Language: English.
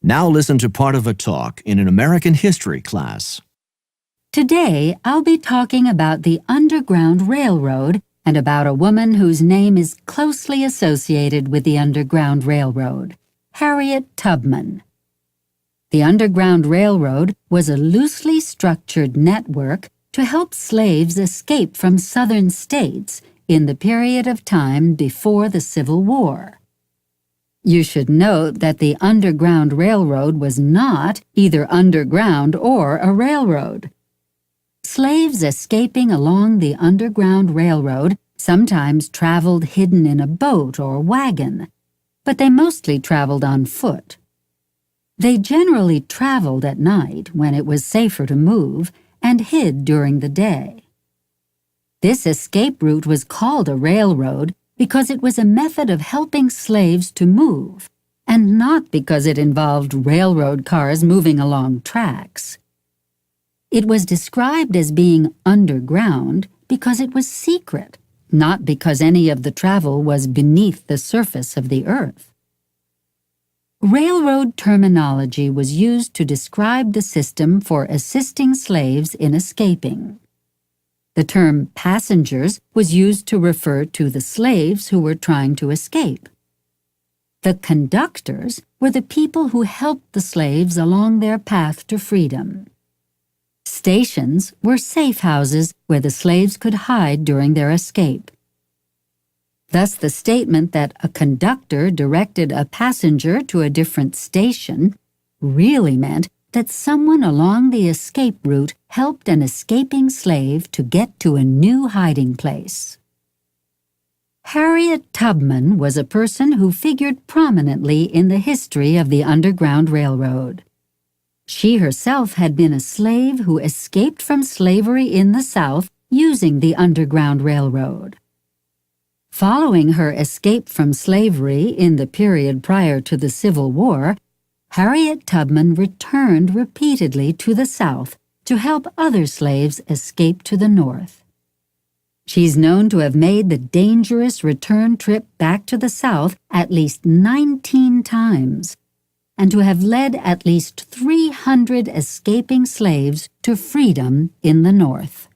Now listen to part of a talk in an American history class. Today, I'll be talking about the Underground Railroad and about a woman whose name is closely associated with the Underground Railroad, Harriet Tubman. The Underground Railroad was a loosely structured network to help slaves escape from southern states in the period of time before the Civil War. You should note that the Underground Railroad was not either underground or a railroad. Slaves escaping along the Underground Railroad sometimes traveled hidden in a boat or wagon, but they mostly traveled on foot. They generally traveled at night when it was safer to move and hid during the day. This escape route was called a railroad because it was a method of helping slaves to move, and not because it involved railroad cars moving along tracks. It was described as being underground because it was secret, not because any of the travel was beneath the surface of the earth. Railroad terminology was used to describe the system for assisting slaves in escaping. The term passengers was used to refer to the slaves who were trying to escape. The conductors were the people who helped the slaves along their path to freedom. Stations were safe houses where the slaves could hide during their escape. Thus, the statement that a conductor directed a passenger to a different station really meant that someone along the escape route helped an escaping slave to get to a new hiding place. Harriet Tubman was a person who figured prominently in the history of the Underground Railroad. She herself had been a slave who escaped from slavery in the South using the Underground Railroad. Following her escape from slavery in the period prior to the Civil War, Harriet Tubman returned repeatedly to the South to help other slaves escape to the North. She's known to have made the dangerous return trip back to the South at least 19 times, and to have led at least 300 escaping slaves to freedom in the North.